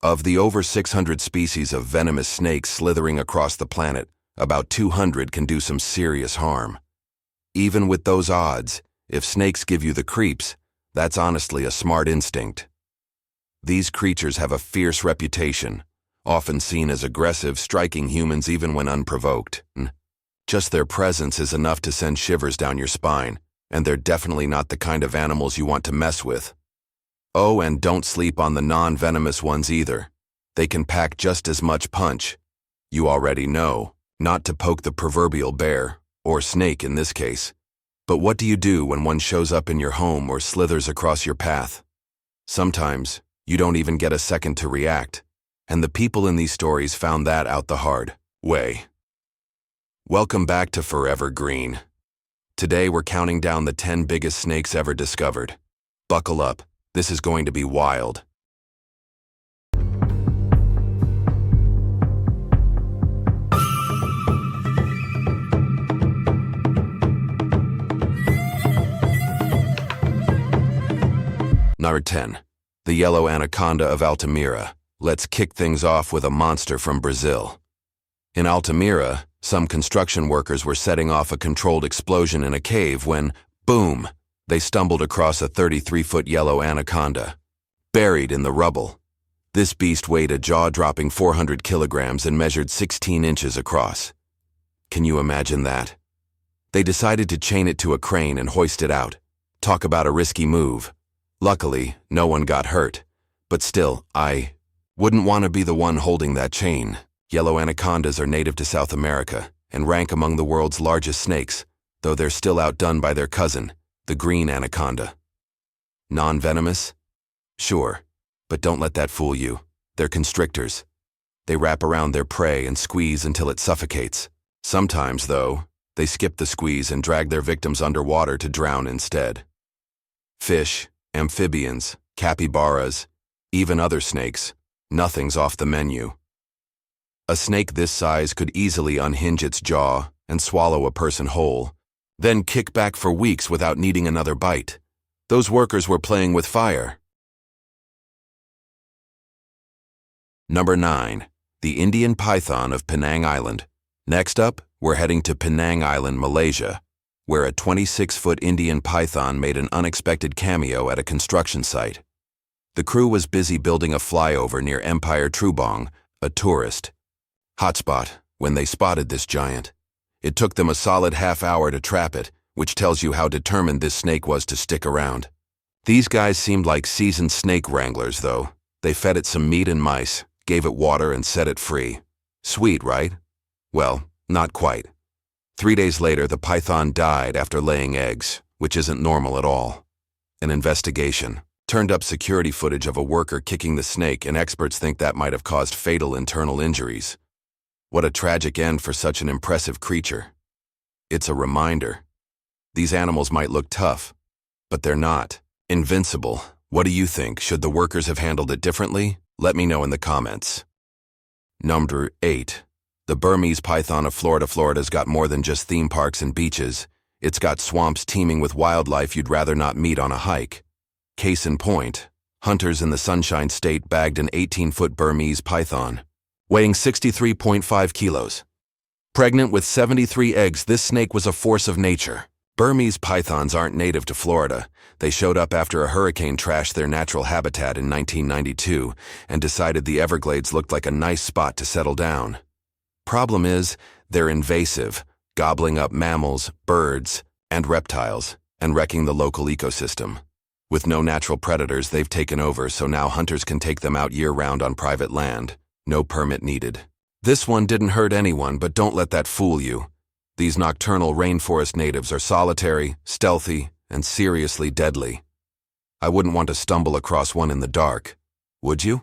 Of the over 600 species of venomous snakes slithering across the planet, about 200 can do some serious harm. Even with those odds, if snakes give you the creeps, that's honestly a smart instinct. These creatures have a fierce reputation, often seen as aggressive, striking humans even when unprovoked. Just their presence is enough to send shivers down your spine, and they're definitely not the kind of animals you want to mess with. Oh, and don't sleep on the non-venomous ones either. They can pack just as much punch. You already know, not to poke the proverbial bear, or snake in this case. But what do you do when one shows up in your home or slithers across your path? Sometimes, you don't even get a second to react, and the people in these stories found that out the hard way. Welcome back to Forever Green. Today we're counting down the 10 biggest snakes ever discovered. Buckle up, this is going to be wild. Number 10. The yellow anaconda of Altamira. Let's kick things off with a monster from Brazil. In Altamira, some construction workers were setting off a controlled explosion in a cave when, boom, they stumbled across a 33-foot yellow anaconda, buried in the rubble. This beast weighed a jaw-dropping 400 kilograms and measured 16 inches across. Can you imagine that? They decided to chain it to a crane and hoist it out. Talk about a risky move. Luckily, no one got hurt. But still, I wouldn't want to be the one holding that chain. Yellow anacondas are native to South America and rank among the world's largest snakes, though they're still outdone by their cousin, the green anaconda. Non-venomous? Sure, but don't let that fool you. They're constrictors. They wrap around their prey and squeeze until it suffocates. Sometimes, though, they skip the squeeze and drag their victims underwater to drown instead. Fish, amphibians, capybaras, even other snakes, nothing's off the menu. A snake this size could easily unhinge its jaw and swallow a person whole, then kick back for weeks without needing another bite. Those workers were playing with fire. Number 9. The Indian python of Penang Island. Next up, we're heading to Penang Island, Malaysia, where a 26-foot Indian python made an unexpected cameo at a construction site. The crew was busy building a flyover near Empire Trubong, a tourist hotspot, when they spotted this giant. It took them a solid half hour to trap it, which tells you how determined this snake was to stick around. These guys seemed like seasoned snake wranglers, though. They fed it some meat and mice, gave it water, and set it free. Sweet, right? Well, not quite. 3 days later, the python died after laying eggs, which isn't normal at all. An investigation turned up security footage of a worker kicking the snake, and experts think that might have caused fatal internal injuries. What a tragic end for such an impressive creature. It's a reminder. These animals might look tough, but they're not invincible. What do you think? Should the workers have handled it differently? Let me know in the comments. Number 8. The Burmese python of Florida. Florida's got more than just theme parks and beaches. It's got swamps teeming with wildlife you'd rather not meet on a hike. Case in point, hunters in the Sunshine State bagged an 18-foot Burmese python, weighing 63.5 kilos. Pregnant with 73 eggs, this snake was a force of nature. Burmese pythons aren't native to Florida. They showed up after a hurricane trashed their natural habitat in 1992 and decided the Everglades looked like a nice spot to settle down. Problem is, they're invasive, gobbling up mammals, birds, and reptiles, and wrecking the local ecosystem. With no natural predators, they've taken over, so now hunters can take them out year-round on private land. No permit needed. This one didn't hurt anyone, but don't let that fool you. These nocturnal rainforest natives are solitary, stealthy, and seriously deadly. I wouldn't want to stumble across one in the dark, would you?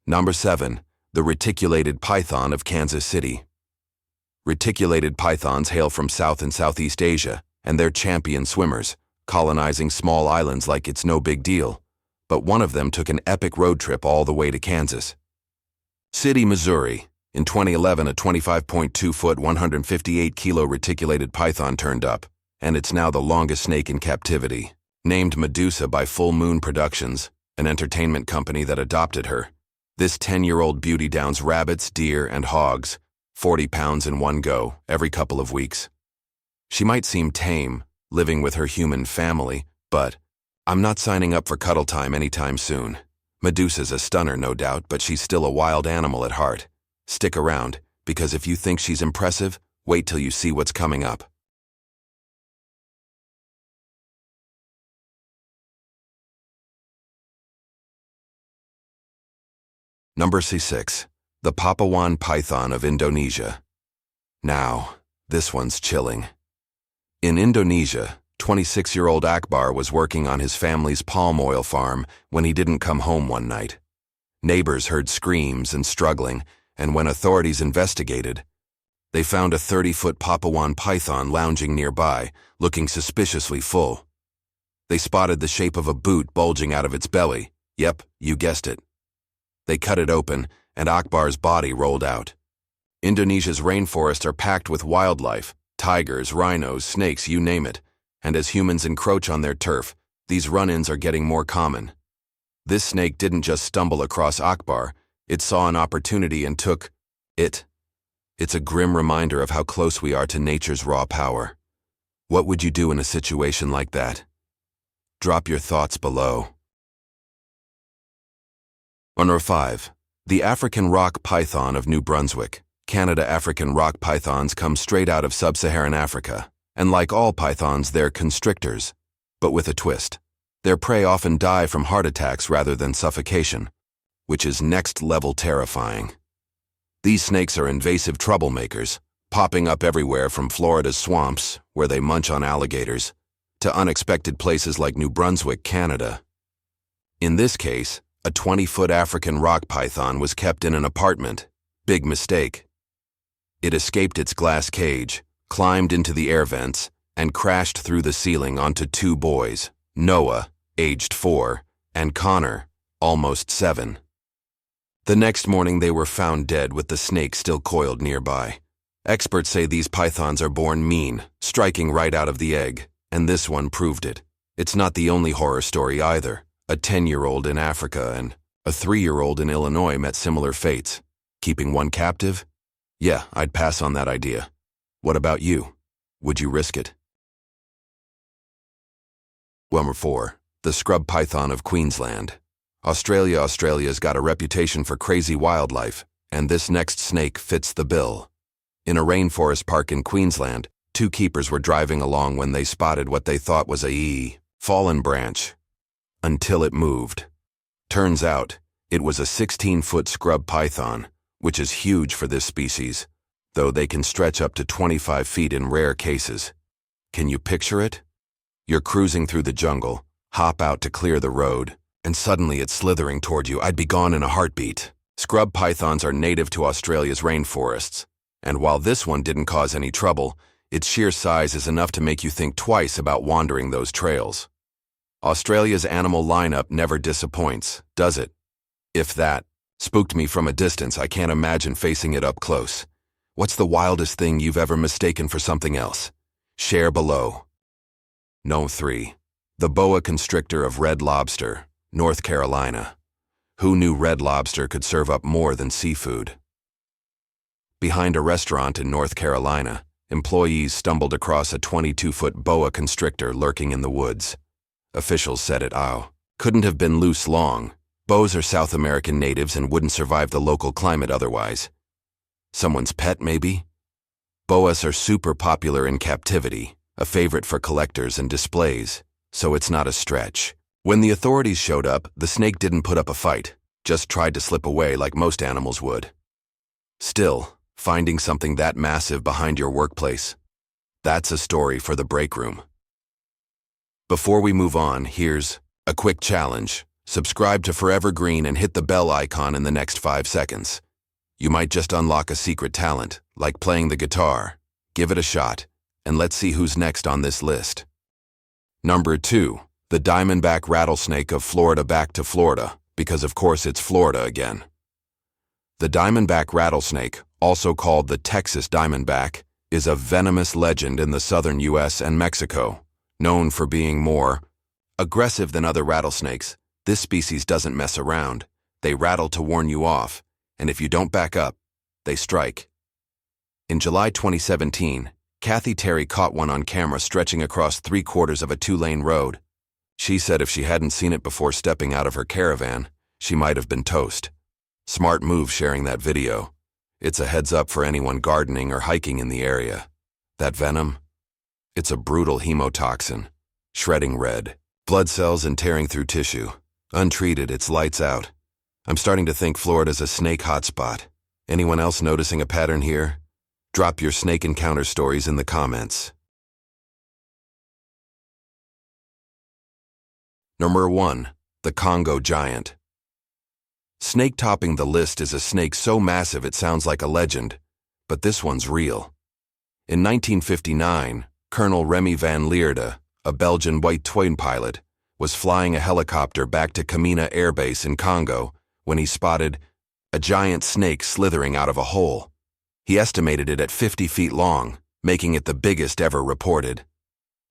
Number 7. The reticulated python of Kansas City. Reticulated pythons hail from South and Southeast Asia, and they're champion swimmers, colonizing small islands like it's no big deal. But one of them took an epic road trip all the way to Kansas City, Missouri. In 2011, a 25.2-foot, 158-kilo reticulated python turned up. and it's now the longest snake in captivity. Named Medusa by Full Moon Productions, an entertainment company that adopted her. This 10-year-old beauty downs rabbits, deer, and hogs, 40 pounds in one go, every couple of weeks. She might seem tame, living with her human family, but I'm not signing up for cuddle time anytime soon. Medusa's a stunner, no doubt, but she's still a wild animal at heart. Stick around, because if you think she's impressive, wait till you see what's coming up. Number C6. The Papawan python of Indonesia. Now, this one's chilling. In Indonesia, 26-year-old Akbar was working on his family's palm oil farm when he didn't come home one night. Neighbors heard screams and struggling, and when authorities investigated, they found a 30-foot Papawan python lounging nearby, looking suspiciously full. They spotted the shape of a boot bulging out of its belly. Yep, you guessed it. They cut it open, and Akbar's body rolled out. Indonesia's rainforests are packed with wildlife, tigers, rhinos, snakes, you name it, and as humans encroach on their turf, these run-ins are getting more common. This snake didn't just stumble across Akbar, it saw an opportunity and took it. It's a grim reminder of how close we are to nature's raw power. What would you do in a situation like that? Drop your thoughts below. Number 5. The African rock python of New Brunswick. Canada. African rock pythons come straight out of sub-Saharan Africa, and like all pythons, they're constrictors. But with a twist. Their prey often die from heart attacks rather than suffocation, which is next-level terrifying. These snakes are invasive troublemakers, popping up everywhere from Florida's swamps, where they munch on alligators, to unexpected places like New Brunswick, Canada. In this case, a 20-foot African rock python was kept in an apartment. Big mistake. It escaped its glass cage, climbed into the air vents, and crashed through the ceiling onto 2 boys, Noah, aged 4, and Connor, almost 7. The next morning they were found dead with the snake still coiled nearby. Experts say these pythons are born mean, striking right out of the egg, and this one proved it. It's not the only horror story either. A 10-year-old in Africa and a 3-year-old in Illinois met similar fates. Keeping one captive? Yeah, I'd pass on that idea. What about you? Would you risk it? Number 4. The scrub python of Queensland. Australia's got a reputation for crazy wildlife, and this next snake fits the bill. In a rainforest park in Queensland, 2 keepers were driving along when they spotted what they thought was a fallen branch. Until it moved. Turns out, it was a 16-foot scrub python, which is huge for this species, though they can stretch up to 25 feet in rare cases. Can you picture it? You're cruising through the jungle, hop out to clear the road, and suddenly it's slithering toward you. I'd be gone in a heartbeat. Scrub pythons are native to Australia's rainforests, and while this one didn't cause any trouble, its sheer size is enough to make you think twice about wandering those trails. Australia's animal lineup never disappoints, does it? If that spooked me from a distance, I can't imagine facing it up close. What's the wildest thing you've ever mistaken for something else? Share below. No. 3. The boa constrictor of Red Lobster, North Carolina. Who knew red lobster could serve up more than seafood? Behind a restaurant in North Carolina, employees stumbled across a 22-foot boa constrictor lurking in the woods. Officials said it couldn't have been loose long. Boas are South American natives and wouldn't survive the local climate otherwise. Someone's pet, maybe? Boas are super popular in captivity, a favorite for collectors and displays, so it's not a stretch. When the authorities showed up, the snake didn't put up a fight, just tried to slip away like most animals would. Still, finding something that massive behind your workplace, that's a story for the break room. Before we move on, here's a quick challenge. Subscribe to Forever Green and hit the bell icon in the next 5 seconds. You might just unlock a secret talent, like playing the guitar. Give it a shot, and let's see who's next on this list. Number 2. The diamondback rattlesnake of Florida. Back to Florida, because of course it's Florida again. The diamondback rattlesnake, also called the Texas diamondback, is a venomous legend in the southern U.S. and Mexico. Known for being more aggressive than other rattlesnakes, this species doesn't mess around. They rattle to warn you off, and if you don't back up, they strike. In July 2017, Kathy Terry caught one on camera stretching across 3/4 of a 2-lane road. She said if she hadn't seen it before stepping out of her caravan, she might have been toast. Smart move sharing that video. It's a heads up for anyone gardening or hiking in the area. That venom? It's a brutal hemotoxin, shredding red blood cells and tearing through tissue. Untreated, it's lights out. I'm starting to think Florida's a snake hotspot. Anyone else noticing a pattern here? Drop your snake encounter stories in the comments. Number 1. The Congo giant. Snake topping the list is a snake so massive it sounds like a legend, but this one's real. In 1959, Colonel Remy van Lierde, a Belgian white twin pilot, was flying a helicopter back to Kamina Air Base in Congo when he spotted a giant snake slithering out of a hole. He estimated it at 50 feet long, making it the biggest ever reported.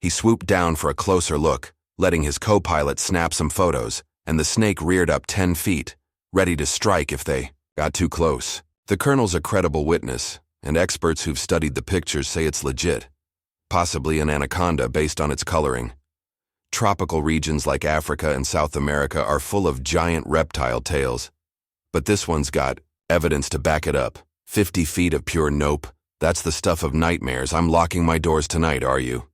He swooped down for a closer look, letting his co-pilot snap some photos, and the snake reared up 10 feet, ready to strike if they got too close. The colonel's a credible witness, and experts who've studied the pictures say it's legit, possibly an anaconda based on its coloring. Tropical regions like Africa and South America are full of giant reptile tails, but this one's got evidence to back it up. 50 feet of pure nope. That's the stuff of nightmares. I'm locking my doors tonight, are you?